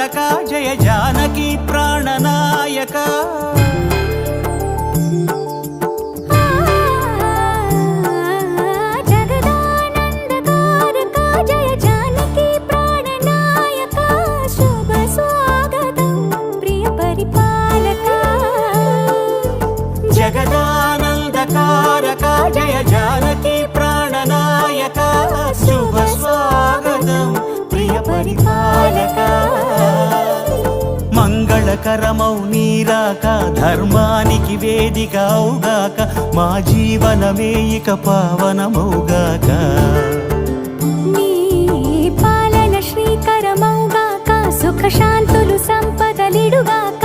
తారక జయ జానకి ప్రాణనాయక జగదానందకారక జయ జానకి ప్రాణనాయక శుభ స్వాగతం ప్రియ పరిపాలక మంగళకరమౌ నీరాక ధర్మానికి వేదిక అవుగాక మా జీవనమే ఇక పావనమౌగాక నీ పాలన శ్రీకరమౌగాక సుఖ శాంతులు సంపదలిడుగాక